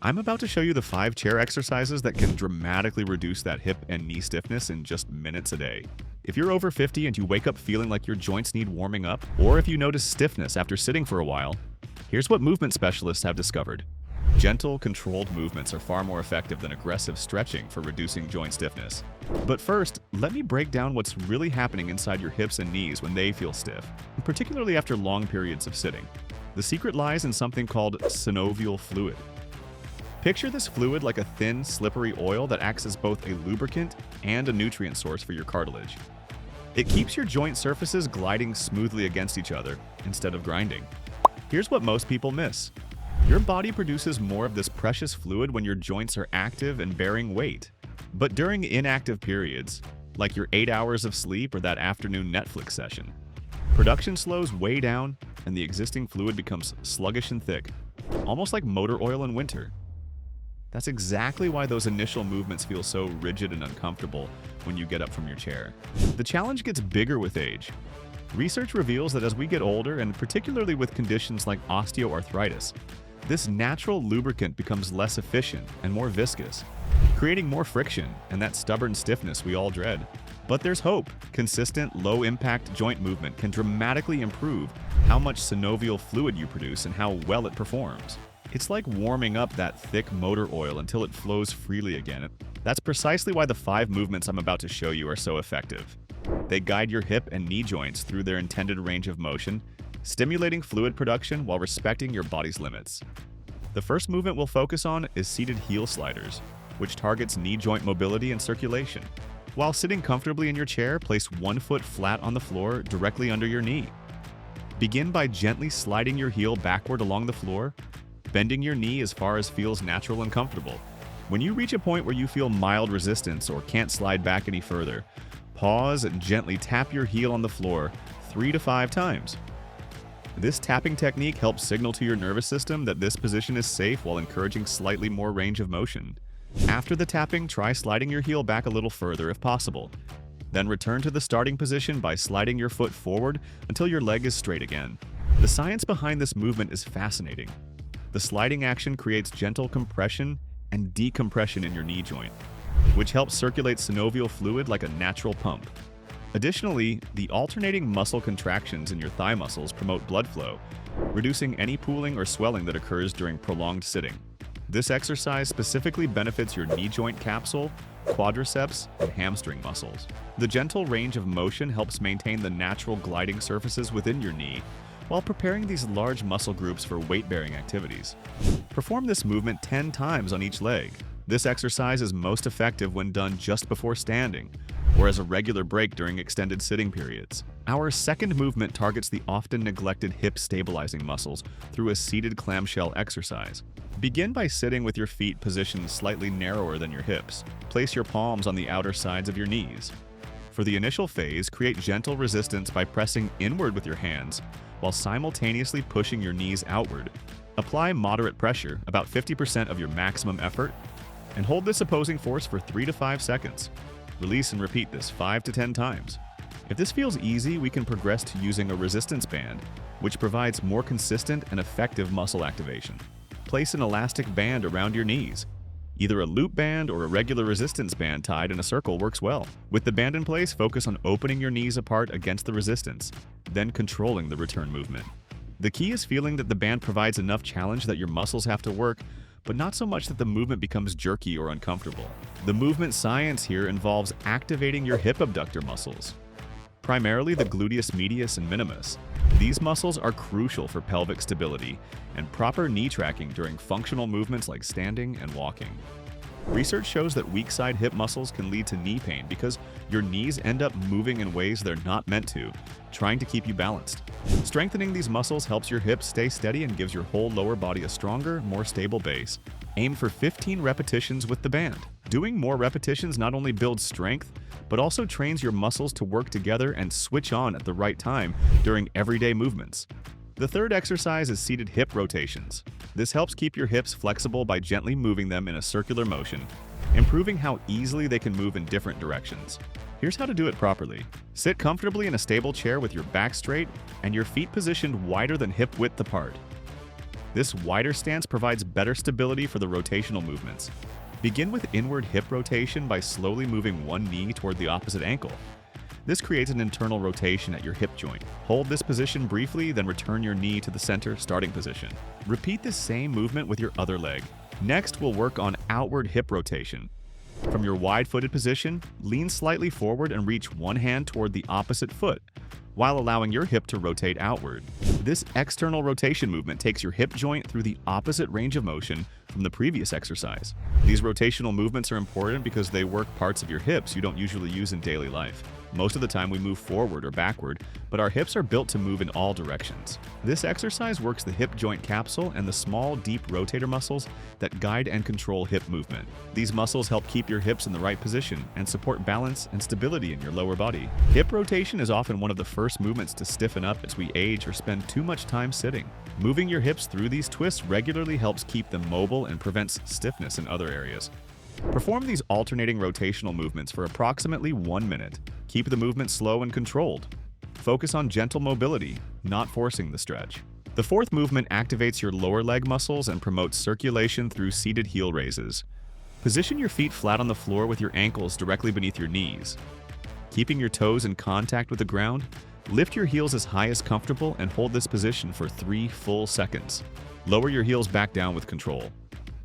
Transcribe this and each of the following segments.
I'm about to show you the 5 chair exercises that can dramatically reduce that hip and knee stiffness in just minutes a day. If you're over 50 and you wake up feeling like your joints need warming up, or if you notice stiffness after sitting for a while, here's what movement specialists have discovered. Gentle, controlled movements are far more effective than aggressive stretching for reducing joint stiffness. But first, let me break down what's really happening inside your hips and knees when they feel stiff, particularly after long periods of sitting. The secret lies in something called synovial fluid. Picture this fluid like a thin, slippery oil that acts as both a lubricant and a nutrient source for your cartilage. It keeps your joint surfaces gliding smoothly against each other instead of grinding. Here's what most people miss. Your body produces more of this precious fluid when your joints are active and bearing weight. But during inactive periods, like your 8 hours of sleep or that afternoon Netflix session, production slows way down and the existing fluid becomes sluggish and thick, almost like motor oil in winter. That's exactly why those initial movements feel so rigid and uncomfortable when you get up from your chair. The challenge gets bigger with age. Research reveals that as we get older, and particularly with conditions like osteoarthritis, this natural lubricant becomes less efficient and more viscous, creating more friction and that stubborn stiffness we all dread. But there's hope. Consistent, low-impact joint movement can dramatically improve how much synovial fluid you produce and how well it performs. It's like warming up that thick motor oil until it flows freely again. That's precisely why the 5 movements I'm about to show you are so effective. They guide your hip and knee joints through their intended range of motion, stimulating fluid production while respecting your body's limits. The first movement we'll focus on is seated heel sliders, which targets knee joint mobility and circulation. While sitting comfortably in your chair, place one foot flat on the floor directly under your knee. Begin by gently sliding your heel backward along the floor, bending your knee as far as feels natural and comfortable. When you reach a point where you feel mild resistance or can't slide back any further, pause and gently tap your heel on the floor 3 to 5 times. This tapping technique helps signal to your nervous system that this position is safe while encouraging slightly more range of motion. After the tapping, try sliding your heel back a little further if possible. Then return to the starting position by sliding your foot forward until your leg is straight again. The science behind this movement is fascinating. The sliding action creates gentle compression and decompression in your knee joint, which helps circulate synovial fluid like a natural pump. Additionally, the alternating muscle contractions in your thigh muscles promote blood flow, reducing any pooling or swelling that occurs during prolonged sitting. This exercise specifically benefits your knee joint capsule, quadriceps, and hamstring muscles. The gentle range of motion helps maintain the natural gliding surfaces within your knee, while preparing these large muscle groups for weight-bearing activities. Perform this movement 10 times on each leg. This exercise is most effective when done just before standing, or as a regular break during extended sitting periods. Our second movement targets the often neglected hip stabilizing muscles through a seated clamshell exercise. Begin by sitting with your feet positioned slightly narrower than your hips. Place your palms on the outer sides of your knees. For the initial phase, create gentle resistance by pressing inward with your hands, while simultaneously pushing your knees outward. Apply moderate pressure, about 50% of your maximum effort, and hold this opposing force for 3 to 5 seconds. Release and repeat this 5 to 10 times. If this feels easy, we can progress to using a resistance band, which provides more consistent and effective muscle activation. Place an elastic band around your knees. Either a loop band or a regular resistance band tied in a circle works well. With the band in place, focus on opening your knees apart against the resistance, then controlling the return movement. The key is feeling that the band provides enough challenge that your muscles have to work, but not so much that the movement becomes jerky or uncomfortable. The movement science here involves activating your hip abductor muscles, primarily the gluteus medius and minimus. These muscles are crucial for pelvic stability and proper knee tracking during functional movements like standing and walking. Research shows that weak side hip muscles can lead to knee pain because your knees end up moving in ways they're not meant to, trying to keep you balanced. Strengthening these muscles helps your hips stay steady and gives your whole lower body a stronger, more stable base. Aim for 15 repetitions with the band. Doing more repetitions not only builds strength, but also trains your muscles to work together and switch on at the right time during everyday movements. The third exercise is seated hip rotations. This helps keep your hips flexible by gently moving them in a circular motion, improving how easily they can move in different directions. Here's how to do it properly. Sit comfortably in a stable chair with your back straight and your feet positioned wider than hip width apart. This wider stance provides better stability for the rotational movements. Begin with inward hip rotation by slowly moving one knee toward the opposite ankle. This creates an internal rotation at your hip joint. Hold this position briefly, then return your knee to the center starting position. Repeat the same movement with your other leg. Next, we'll work on outward hip rotation. From your wide-footed position, lean slightly forward and reach one hand toward the opposite foot, while allowing your hip to rotate outward. This external rotation movement takes your hip joint through the opposite range of motion from the previous exercise. These rotational movements are important because they work parts of your hips you don't usually use in daily life. Most of the time we move forward or backward, but our hips are built to move in all directions. This exercise works the hip joint capsule and the small, deep rotator muscles that guide and control hip movement. These muscles help keep your hips in the right position and support balance and stability in your lower body. Hip rotation is often one of the first movements to stiffen up as we age or spend too much time sitting. Moving your hips through these twists regularly helps keep them mobile and prevents stiffness in other areas. Perform these alternating rotational movements for approximately 1 minute. Keep the movement slow and controlled. Focus on gentle mobility, not forcing the stretch. The fourth movement activates your lower leg muscles and promotes circulation through seated heel raises. Position your feet flat on the floor with your ankles directly beneath your knees. Keeping your toes in contact with the ground, lift your heels as high as comfortable and hold this position for 3 full seconds. Lower your heels back down with control.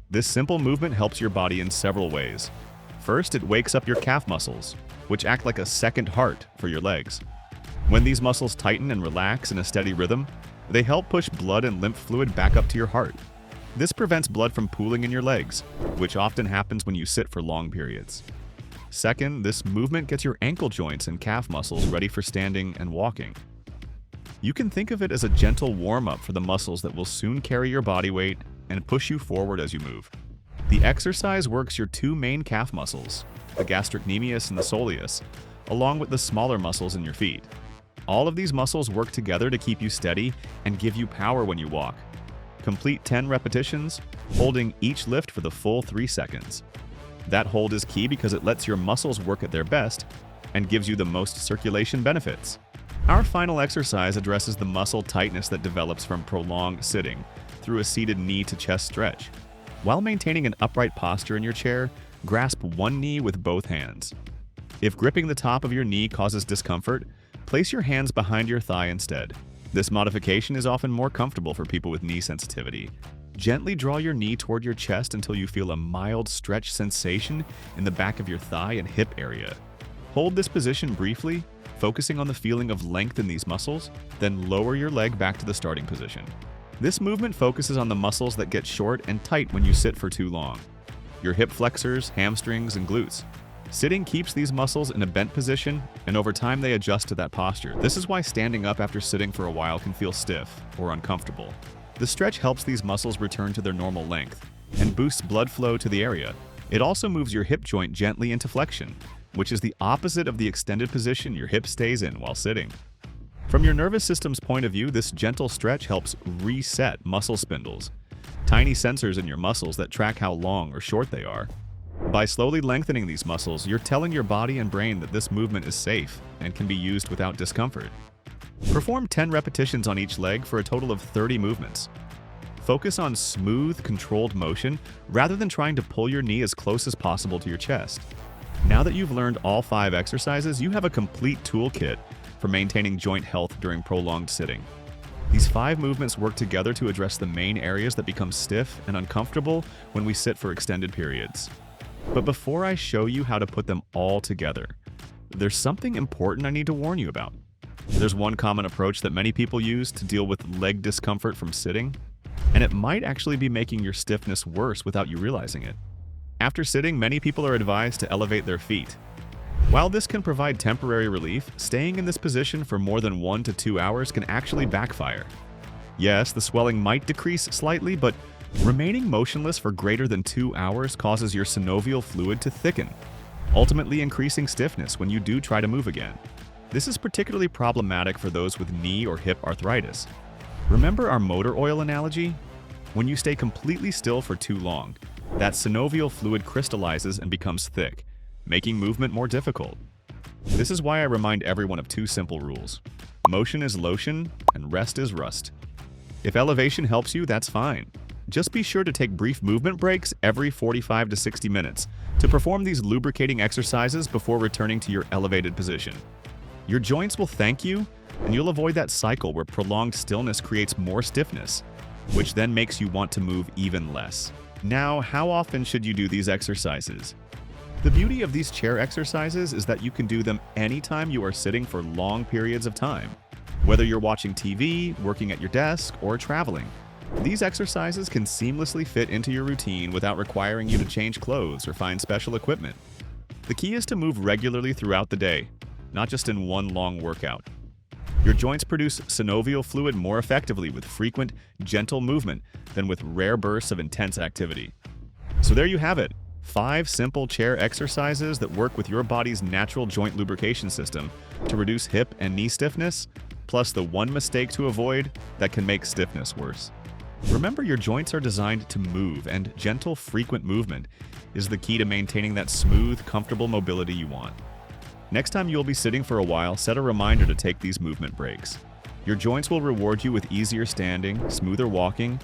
This simple movement helps your body in several ways. First, it wakes up your calf muscles, which act like a second heart for your legs. When these muscles tighten and relax in a steady rhythm, they help push blood and lymph fluid back up to your heart. This prevents blood from pooling in your legs, which often happens when you sit for long periods. Second, this movement gets your ankle joints and calf muscles ready for standing and walking. You can think of it as a gentle warm-up for the muscles that will soon carry your body weight and push you forward as you move. The exercise works your 2 main calf muscles, the gastrocnemius and the soleus, along with the smaller muscles in your feet. All of these muscles work together to keep you steady and give you power when you walk. Complete 10 repetitions, holding each lift for the full 3 seconds. That hold is key because it lets your muscles work at their best and gives you the most circulation benefits. Our final exercise addresses the muscle tightness that develops from prolonged sitting through a seated knee-to-chest stretch. While maintaining an upright posture in your chair, grasp one knee with both hands. If gripping the top of your knee causes discomfort, place your hands behind your thigh instead. This modification is often more comfortable for people with knee sensitivity. Gently draw your knee toward your chest until you feel a mild stretch sensation in the back of your thigh and hip area. Hold this position briefly, focusing on the feeling of length in these muscles, then lower your leg back to the starting position. This movement focuses on the muscles that get short and tight when you sit for too long: your hip flexors, hamstrings, and glutes. Sitting keeps these muscles in a bent position, and over time they adjust to that posture. This is why standing up after sitting for a while can feel stiff or uncomfortable. The stretch helps these muscles return to their normal length and boosts blood flow to the area. It also moves your hip joint gently into flexion, which is the opposite of the extended position your hip stays in while sitting. From your nervous system's point of view, this gentle stretch helps reset muscle spindles, tiny sensors in your muscles that track how long or short they are. By slowly lengthening these muscles, you're telling your body and brain that this movement is safe and can be used without discomfort. Perform 10 repetitions on each leg for a total of 30 movements. Focus on smooth, controlled motion rather than trying to pull your knee as close as possible to your chest. Now that you've learned all 5 exercises, you have a complete toolkit for maintaining joint health during prolonged sitting. These 5 movements work together to address the main areas that become stiff and uncomfortable when we sit for extended periods. But before I show you how to put them all together, there's something important I need to warn you about. There's one common approach that many people use to deal with leg discomfort from sitting, and it might actually be making your stiffness worse without you realizing it. After sitting, many people are advised to elevate their feet. While this can provide temporary relief, staying in this position for more than 1 to 2 hours can actually backfire. Yes, the swelling might decrease slightly, but remaining motionless for greater than 2 hours causes your synovial fluid to thicken, ultimately increasing stiffness when you do try to move again. This is particularly problematic for those with knee or hip arthritis. Remember our motor oil analogy? When you stay completely still for too long, that synovial fluid crystallizes and becomes thick, making movement more difficult. This is why I remind everyone of 2 simple rules. Motion is lotion, and rest is rust. If elevation helps you, that's fine. Just be sure to take brief movement breaks every 45 to 60 minutes to perform these lubricating exercises before returning to your elevated position. Your joints will thank you, and you'll avoid that cycle where prolonged stillness creates more stiffness, which then makes you want to move even less. Now, how often should you do these exercises? The beauty of these chair exercises is that you can do them anytime you are sitting for long periods of time. Whether you're watching TV, working at your desk, or traveling, these exercises can seamlessly fit into your routine without requiring you to change clothes or find special equipment. The key is to move regularly throughout the day, not just in one long workout. Your joints produce synovial fluid more effectively with frequent, gentle movement than with rare bursts of intense activity. So there you have it, 5 simple chair exercises that work with your body's natural joint lubrication system to reduce hip and knee stiffness, plus the one mistake to avoid that can make stiffness worse. Remember, your joints are designed to move, and gentle, frequent movement is the key to maintaining that smooth, comfortable mobility you want. Next time you'll be sitting for a while, set a reminder to take these movement breaks. Your joints will reward you with easier standing, smoother walking,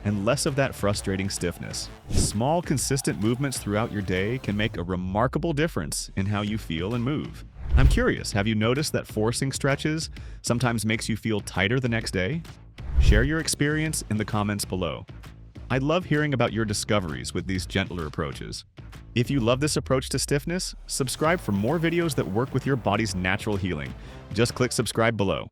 and less of that frustrating stiffness. Small, consistent movements throughout your day can make a remarkable difference in how you feel and move. I'm curious, have you noticed that forcing stretches sometimes makes you feel tighter the next day? Share your experience in the comments below. I love hearing about your discoveries with these gentler approaches. If you love this approach to stiffness, subscribe for more videos that work with your body's natural healing. Just click subscribe below.